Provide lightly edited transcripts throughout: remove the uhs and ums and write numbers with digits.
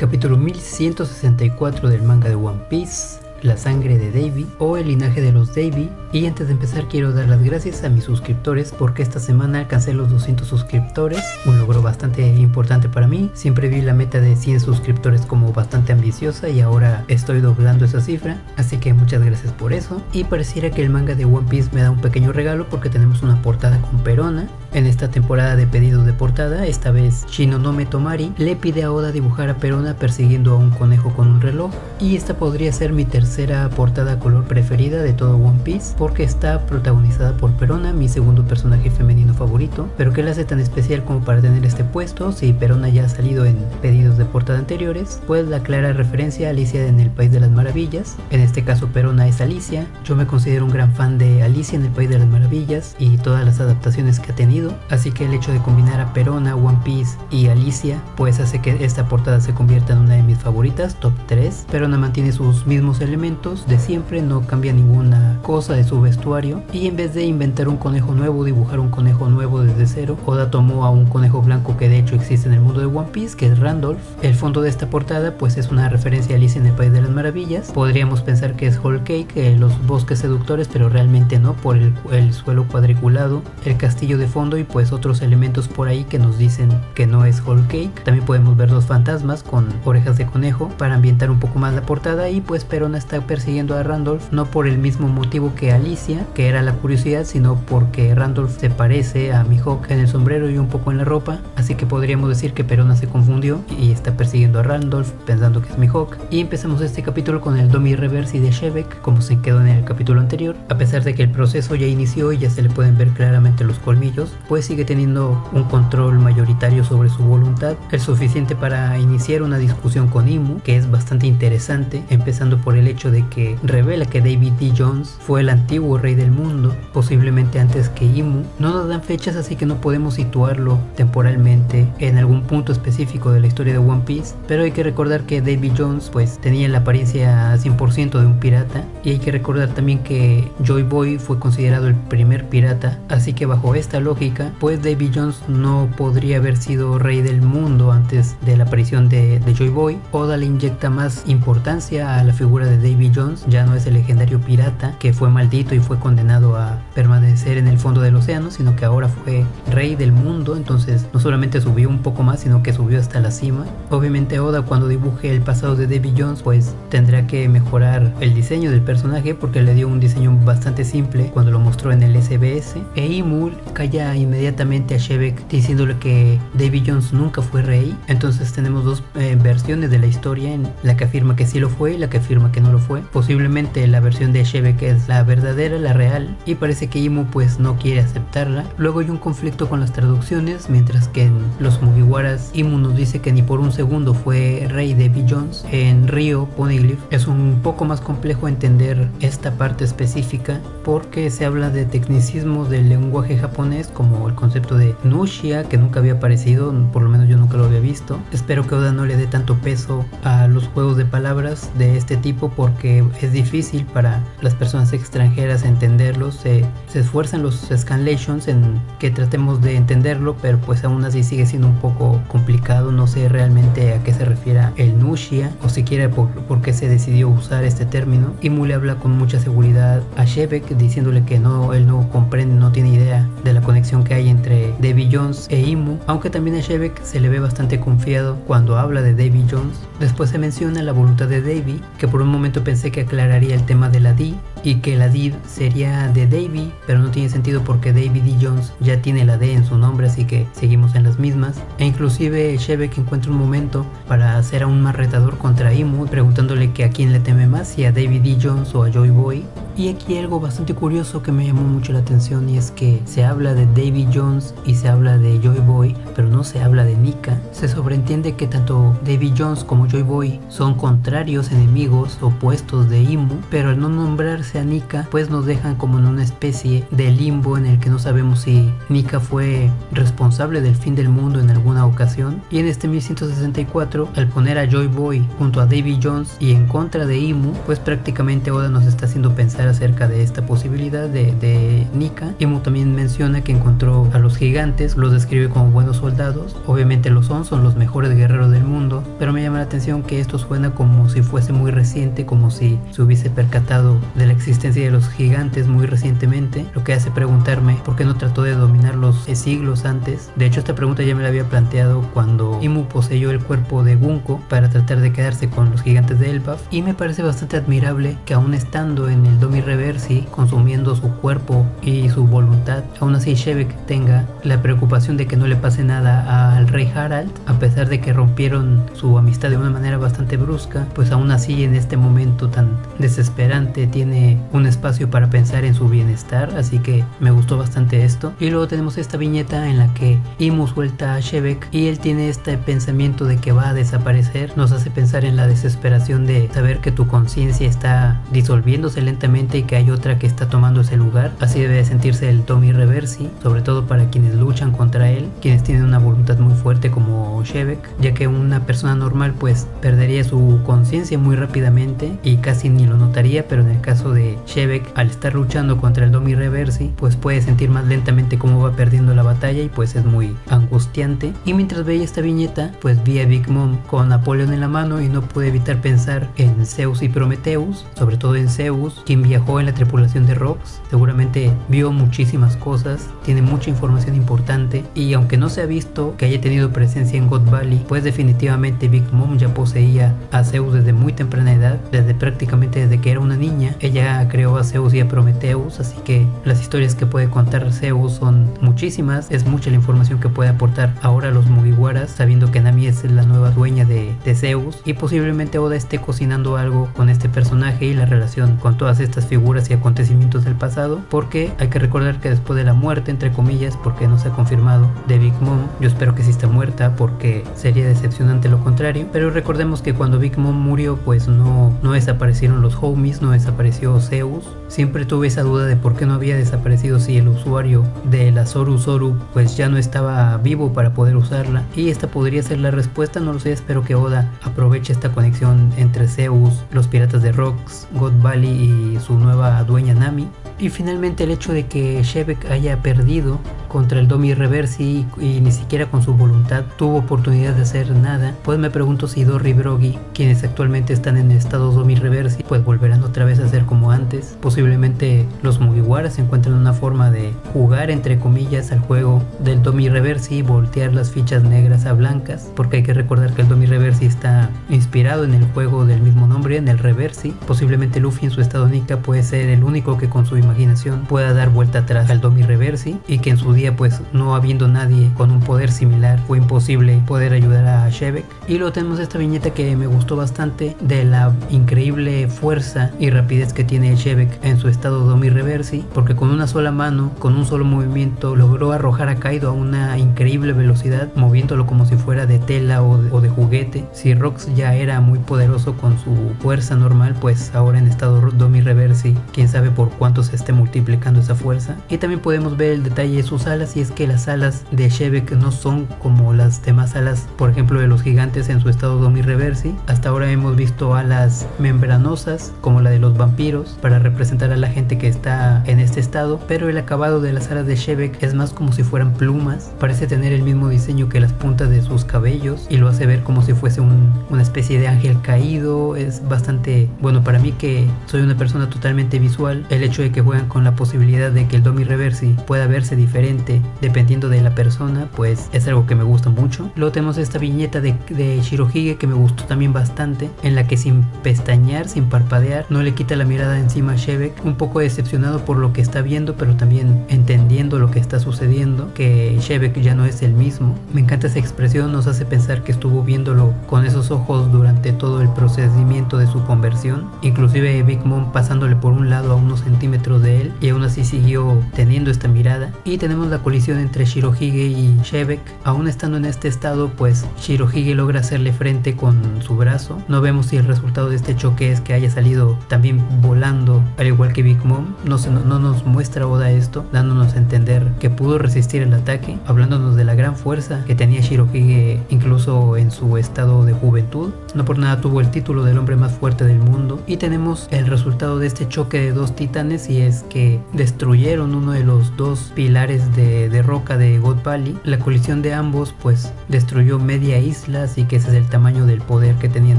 capítulo 1164 del manga de One Piece, la sangre de Davy o el linaje de los Davy. Y antes de empezar quiero dar las gracias a mis suscriptores porque esta semana alcancé los 200 suscriptores, un logro bastante importante para mí. Siempre vi la meta de 100 suscriptores como bastante ambiciosa y ahora estoy doblando esa cifra, así que muchas gracias por eso. Y pareciera que el manga de One Piece me da un pequeño regalo porque tenemos una portada con Perona. En esta temporada de pedidos de portada, esta vez Shinonome Tomari le pide a Oda dibujar a Perona persiguiendo a un conejo con un reloj, y esta podría ser mi tercera portada color preferida de todo One Piece porque está protagonizada por Perona, mi segundo personaje femenino favorito. Pero ¿qué la hace tan especial como para tener este puesto? Si Perona ya ha salido en pedidos de portada anteriores, pues la clara referencia a Alicia en el País de las Maravillas. En este caso Perona es Alicia. Yo me considero un gran fan de Alicia en el País de las Maravillas y todas las adaptaciones que ha tenido, así que el hecho de combinar a Perona, One Piece y Alicia pues hace que esta portada se convierta en una de mis favoritas, top 3. Perona mantiene sus mismos elementos de siempre, no cambia ninguna cosa de su vestuario, y en vez de inventar un conejo nuevo, dibujar un conejo nuevo desde cero, Oda tomó a un conejo blanco que de hecho existe en el mundo de One Piece, que es Randolph. El fondo de esta portada pues es una referencia a Alicia en el País de las Maravillas. Podríamos pensar que es Whole Cake, los bosques seductores, pero realmente no, por el suelo cuadriculado, el castillo de fondo y pues otros elementos por ahí que nos dicen que no es Whole Cake. También podemos ver dos fantasmas con orejas de conejo para ambientar un poco más la portada, y pues Perona está persiguiendo a Randolph no por el mismo motivo que Alicia, que era la curiosidad, sino porque Randolph se parece a Mihawk en el sombrero y un poco en la ropa, así que podríamos decir que Perona se confundió y está persiguiendo a Randolph pensando que es Mihawk. Y empezamos este capítulo con el Domi Reverse de Shebek, como se quedó en el capítulo anterior. A pesar de que el proceso ya inició y ya se le pueden ver claramente los colmillos, pues sigue teniendo un control mayoritario sobre su voluntad, el suficiente para iniciar una discusión con Imu, que es bastante interesante, empezando por el hecho de que revela que Davy D. Jones fue el antiguo rey del mundo, posiblemente antes que Imu. No nos dan fechas, así que no podemos situarlo temporalmente en algún punto específico de la historia de One Piece, pero hay que recordar que Davy Jones pues tenía la apariencia 100% de un pirata, y hay que recordar también que Joy Boy fue considerado el primer pirata, así que bajo esta lógica pues Davy Jones no podría haber sido rey del mundo antes de la aparición de Joy Boy. Oda le inyecta más importancia a la figura de Davy Jones, ya no es el legendario pirata que fue maldito y fue condenado a permanecer en el fondo del océano, sino que ahora fue rey del mundo. Entonces no solamente subió un poco más, sino que subió hasta la cima. Obviamente Oda, cuando dibuje el pasado de Davy Jones, pues tendrá que mejorar el diseño del personaje porque le dio un diseño bastante simple cuando lo mostró en el SBS. E Imu calla inmediatamente a Shebek diciéndole que Davy Jones nunca fue rey. Entonces tenemos dos versiones de la historia, en la que afirma que sí lo fue y la que afirma que no lo fue. Posiblemente la versión de Shebek es la verdadera, la real, y parece que Imu pues no quiere aceptarla. Luego hay un conflicto con las traducciones, mientras que en los Mugiwaras Imu nos dice que ni por un segundo fue rey Davy Jones. En Ryo Poneglyph es un poco más complejo entender esta parte específica porque se habla de tecnicismos del lenguaje japonés, como el concepto de Nushia, que nunca había aparecido, por lo menos yo nunca lo había visto. Espero que Oda no le dé tanto peso a los juegos de palabras de este tipo porque es difícil para las personas extranjeras entenderlos. Se esfuerzan los scanlations en que tratemos de entenderlo, pero pues aún así sigue siendo un poco complicado. No sé realmente a qué se refiere el Nushia o siquiera por qué se decidió usar este término. Imu le habla con mucha seguridad a Shebek diciéndole que no, él no comprende, no tiene idea de la conexión que hay entre Davy Jones e Imu, aunque también a Shebek se le ve bastante confiado cuando habla de Davy Jones. Después se menciona la voluntad de Davy, que por un momento pensé que aclararía el tema de la D y que la D sería de Davy, pero no tiene sentido porque Davy D. Jones ya tiene la D en su nombre, así que seguimos en las mismas. E inclusive Shebek encuentra un momento para hacer aún más retador contra Imu, preguntándole que a quién le teme más, si a Davy D. Jones o a Joy Boy. Y aquí algo bastante curioso que me llamó mucho la atención, y es que se habla de Davy Jones y se habla de Joy Boy, pero no se habla de Nika. Se sobreentiende que tanto Davy Jones como Joy Boy son contrarios, enemigos, opuestos de Imu, pero al no nombrarse referirse a Nika, pues nos dejan como en una especie de limbo en el que no sabemos si Nika fue responsable del fin del mundo en alguna ocasión. Y en este 1164, al poner a Joy Boy junto a Davy Jones y en contra de Imu, pues prácticamente Oda nos está haciendo pensar acerca de esta posibilidad de Nika. Imu también menciona que encontró a los gigantes, los describe como buenos soldados, obviamente lo son los mejores guerreros del mundo, pero me llama la atención que esto suena como si fuese muy reciente, como si se hubiese percatado de la existencia de los gigantes muy recientemente, lo que hace preguntarme por qué no trató de dominarlos siglos antes. De hecho, esta pregunta ya me la había planteado cuando Imu poseyó el cuerpo de Gunko para tratar de quedarse con los gigantes de Elbaf, y me parece bastante admirable que aún estando en el Domi Reversi, consumiendo su cuerpo y su voluntad, aún así Shebek tenga la preocupación de que no le pase nada al rey Harald, a pesar de que rompieron su amistad de una manera bastante brusca, pues aún así en este momento tan desesperante tiene un espacio para pensar en su bienestar, así que me gustó bastante esto. Y luego tenemos esta viñeta en la que Imu suelta a Shebek y él tiene este pensamiento de que va a desaparecer. Nos hace pensar en la desesperación de saber que tu conciencia está disolviéndose lentamente y que hay otra que está tomando ese lugar. Así debe sentirse el Domi Reversi, sobre todo para quienes luchan contra él, quienes tienen una voluntad muy fuerte como Shebek, ya que una persona normal pues perdería su conciencia muy rápidamente y casi ni lo notaría, pero en el caso de Shebek, al estar luchando contra el Domi Reversi, pues puede sentir más lentamente cómo va perdiendo la batalla y pues es muy angustiante. Y mientras veía esta viñeta, pues vi a Big Mom con Napoleon en la mano y no pude evitar pensar en Zeus y Prometheus, sobre todo en Zeus, quien viajó en la tripulación de Rox. Seguramente vio muchísimas cosas, tiene mucha información importante, y aunque no se ha visto que haya tenido presencia en God Valley, pues definitivamente Big Mom ya poseía a Zeus desde muy temprana edad, prácticamente desde que era una niña. Ella creó a Zeus y a Prometheus, así que las historias que puede contar Zeus son muchísimas, es mucha la información que puede aportar ahora a los Mugiwaras, sabiendo que Nami es la nueva dueña de Zeus, y posiblemente Oda esté cocinando algo con este personaje y la relación con todas estas figuras y acontecimientos del pasado, porque hay que recordar que después de la muerte, entre comillas, porque no se ha confirmado, de Big Mom, yo espero que sí está muerta porque sería decepcionante lo contrario, pero recordemos que cuando Big Mom murió pues no desaparecieron los homies, no desapareció Zeus. Siempre tuve esa duda de por qué no había desaparecido si el usuario de la Zoru Zoru pues ya no estaba vivo para poder usarla, y esta podría ser la respuesta, no lo sé. Espero que Oda aproveche esta conexión entre Zeus, los piratas de Rox, God Valley y su nueva dueña Nami. Y finalmente el hecho de que Shebek haya perdido contra el Domi Reversi y ni siquiera con su voluntad tuvo oportunidad de hacer nada, pues me pregunto si Dorry y Brogy, quienes actualmente están en el estado Domi Reversi, pues volverán otra vez a ser como antes. Posiblemente los Mugiwaras encuentren una forma de jugar entre comillas al juego del Domi Reversi y voltear las fichas negras a blancas, porque hay que recordar que el Domi Reversi está inspirado en el juego del mismo nombre, en el Reversi. Posiblemente Luffy en su estado Nika puede ser el único que con su imaginación pueda dar vuelta atrás al Domi Reversi, y que en su día pues no habiendo nadie con un poder similar fue imposible poder ayudar a Shebek. Y luego tenemos esta viñeta que me gustó bastante de la increíble fuerza y rapidez que tiene Shebek en su estado Domi Reversi, porque con una sola mano, con un solo movimiento, logró arrojar a Kaido a una increíble velocidad, moviéndolo como si fuera de tela o de juguete. Si Rox ya era muy poderoso con su fuerza normal, pues ahora en estado Domi Reversi, quién sabe por cuánto se esté multiplicando esa fuerza. Y también podemos ver el detalle de sus alas, y es que las alas de Shebek no son como las demás alas, por ejemplo de los gigantes en su estado Domi Reversi. Hasta ahora hemos visto alas membranosas como la de los vampiros para representar a la gente que está en este estado, pero el acabado de las alas de Shebek es más como si fueran plumas. Parece tener el mismo diseño que las puntas de sus cabellos y lo hace ver como si fuese una especie de ángel caído. Es bastante bueno para mí, que soy una persona totalmente visual. El hecho de que juegan con la posibilidad de que el Domi Reversi pueda verse diferente dependiendo de la persona, pues es algo que me gusta mucho. Luego tenemos esta viñeta de Shirohige que me gustó también bastante, en la que sin pestañear, sin parpadear, no le quita la mirada encima a Shebek, un poco decepcionado por lo que está viendo, pero también entendiendo lo que está sucediendo, que Shebek ya no es el mismo. Me encanta esa expresión, nos hace pensar que estuvo viéndolo con esos ojos durante todo el procedimiento de su conversión, inclusive Big Mom pasándole por un lado a unos centímetros de él, y aún así siguió teniendo esta mirada. Y tenemos vemos la colisión entre Shirohige y Shebek. Aún estando en este estado, pues Shirohige logra hacerle frente con su brazo. No vemos si el resultado de este choque es que haya salido también volando, al igual que Big Mom. No nos muestra Oda esto, dándonos a entender que pudo resistir el ataque, hablándonos de la gran fuerza que tenía Shirohige incluso en su estado de juventud. No por nada tuvo el título del hombre más fuerte del mundo. Y tenemos el resultado de este choque de dos titanes, y es que destruyeron uno de los dos pilares de roca de God Valley. La colisión de ambos pues destruyó media isla, así que ese es el tamaño del poder que tenían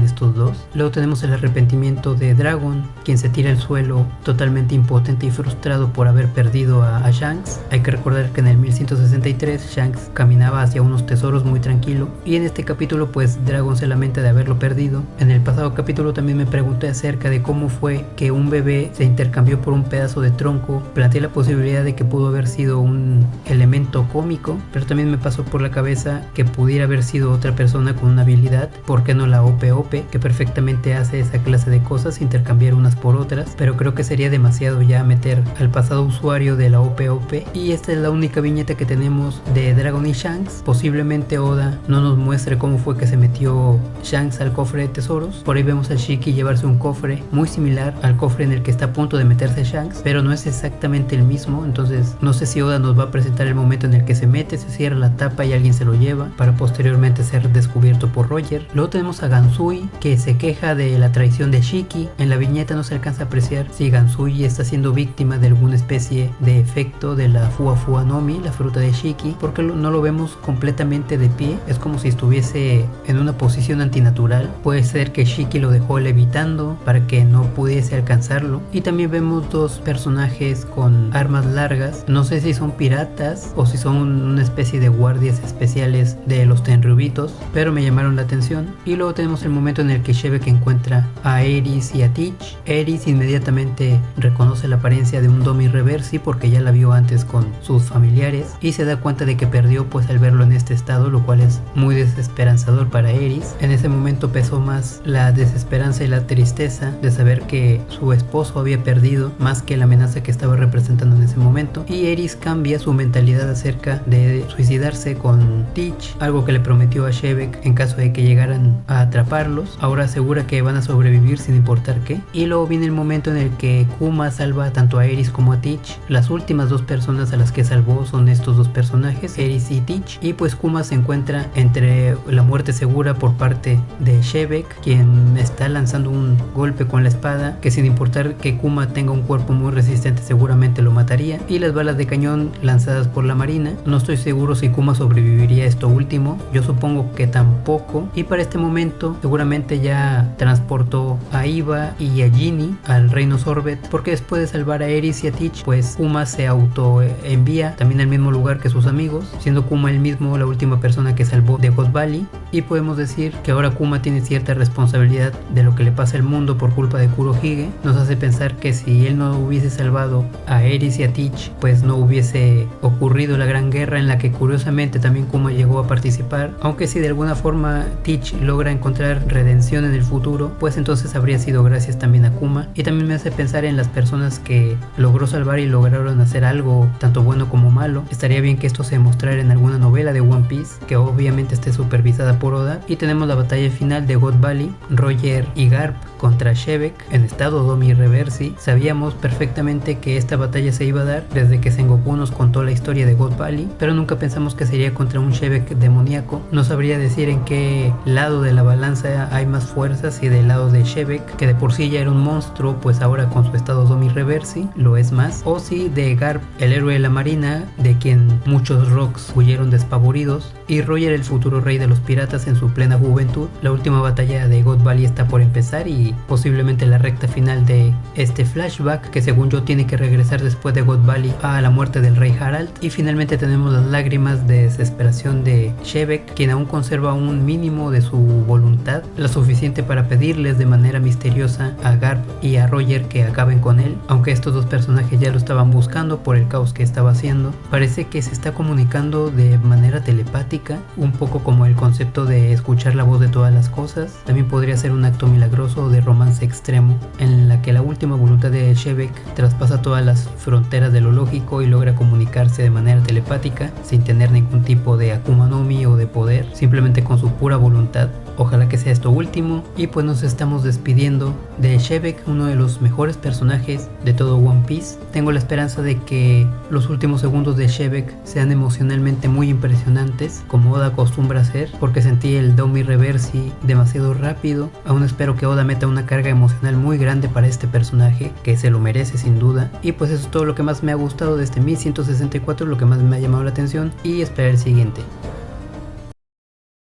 estos dos. Luego tenemos el arrepentimiento de Dragon, quien se tira al suelo totalmente impotente y frustrado por haber perdido a Shanks. Hay que recordar que en el 1163 Shanks caminaba hacia unos tesoros muy tranquilo, y en este capítulo pues Dragon se lamenta de haberlo perdido. En el pasado capítulo también me pregunté acerca de cómo fue que un bebé se intercambió por un pedazo de tronco. Planteé la posibilidad de que pudo haber sido un elemento cómico, pero también me pasó por la cabeza que pudiera haber sido otra persona con una habilidad, ¿por qué no la Ope, que perfectamente hace esa clase de cosas, intercambiar unas por otras? Pero creo que sería demasiado ya meter al pasado usuario de la Ope, y esta es la única viñeta que tenemos de Dragon y Shanks. Posiblemente Oda no nos muestre cómo fue que se metió Shanks al cofre de tesoros. Por ahí vemos a Shiki llevarse un cofre muy similar al cofre en el que está a punto de meterse Shanks, pero no es exactamente el mismo. Entonces no sé si Oda nos va a presentar el momento en el que se mete, se cierra la tapa y alguien se lo lleva para posteriormente ser descubierto por Roger. Luego tenemos a Gansui, que se queja de la traición de Shiki. En la viñeta no se alcanza a apreciar si Gansui está siendo víctima de alguna especie de efecto de la Fua Fua Nomi, la fruta de Shiki, porque no lo vemos completamente de pie. Es como si estuviese en una posición antinatural. Puede ser que Shiki lo dejó levitando para que no pudiese alcanzarlo. Y también vemos dos personajes con armas largas. No sé si son piratas o si son una especie de guardias especiales de los Tenryubitos, pero me llamaron la atención. Y luego tenemos el momento en el que Shebek encuentra a Eris y a Teach. Eris inmediatamente reconoce la apariencia de un Domi Reversi porque ya la vio antes con sus familiares, y se da cuenta de que perdió pues al verlo en este estado, lo cual es muy desesperanzador para Eris. En ese momento pesó más la desesperanza y la tristeza de saber que su esposo había perdido más que la amenaza que estaba representando en ese momento, y Eris cambia su mentalidad acerca de suicidarse con Teach, algo que le prometió a Shebek en caso de que llegaran a atraparlos. Ahora asegura que van a sobrevivir sin importar qué. Y luego viene el momento en el que Kuma salva tanto a Eris como a Teach. Las últimas dos personas a las que salvó son estos dos personajes, Eris y Teach, y pues Kuma se encuentra entre la muerte segura por parte de Shebek, quien está lanzando un golpe con la espada que, sin importar que Kuma tenga un cuerpo muy resistente, seguramente lo mataría, y las balas de cañón lanzadas por la marina. No estoy seguro si Kuma sobreviviría a esto último, yo supongo que tampoco, y para este momento seguramente ya transportó a Iva y a Ginny al reino Sorbet, porque después de salvar a Eris y a Teach, pues Kuma se auto envía también al mismo lugar que sus amigos, siendo Kuma el mismo la última persona que salvó de God Valley. Y podemos decir que ahora Kuma tiene cierta responsabilidad de lo que le pasa al mundo por culpa de Kurohige. Nos hace pensar que si él no hubiese salvado a Eris y a Teach, pues no hubiese ocurrido la gran guerra en la que curiosamente también Kuma llegó a participar. Aunque si de alguna forma Teach logra encontrar redención en el futuro, pues entonces habría sido gracias también a Kuma. Y también me hace pensar en las personas que logró salvar y lograron hacer algo tanto bueno como malo. Estaría bien que esto se mostrara en alguna novela de One Piece, que obviamente esté supervisada por Oda. Y tenemos la batalla final de God Valley, Roger y Garp contra Shebek en estado Domi Reversi. Sabíamos perfectamente que esta batalla se iba a dar desde que Sengoku nos contó la historia de God Valley, pero nunca pensamos que sería contra un Shebek demoníaco. No sabría decir en qué lado de la balanza hay más fuerzas, si del lado de Shebek, que de por sí ya era un monstruo, pues ahora con su estado Domi Reversi lo es más, o si de Garp, el héroe de la marina, de quien muchos Rocks huyeron despavoridos, y Roger, el futuro rey de los piratas en su plena juventud. La última batalla de God Valley está por empezar y posiblemente la recta final de este flashback, que según yo tiene que regresar después de God Valley a la muerte del rey Harald. Y finalmente tenemos las lágrimas de desesperación de Shebek, quien aún conserva un mínimo de su voluntad, lo suficiente para pedirles de manera misteriosa a Garp y a Roger que acaben con él, aunque estos dos personajes ya lo estaban buscando por el caos que estaba haciendo. Parece que se está comunicando de manera telepática, un poco como el concepto acto de escuchar la voz de todas las cosas. También podría ser un acto milagroso o de romance extremo, en la que la última voluntad de Shebek traspasa todas las fronteras de lo lógico y logra comunicarse de manera telepática, sin tener ningún tipo de Akuma no Mi o de poder, simplemente con su pura voluntad. Ojalá que sea esto último. Y pues nos estamos despidiendo de Shebek, uno de los mejores personajes de todo One Piece. Tengo la esperanza de que los últimos segundos de Shebek sean emocionalmente muy impresionantes, como Oda acostumbra hacer, porque sentí el Domi Reversi demasiado rápido. Aún espero que Oda meta una carga emocional muy grande para este personaje, que se lo merece sin duda. Y pues eso es todo lo que más me ha gustado de este 1164, lo que más me ha llamado la atención, y esperar el siguiente.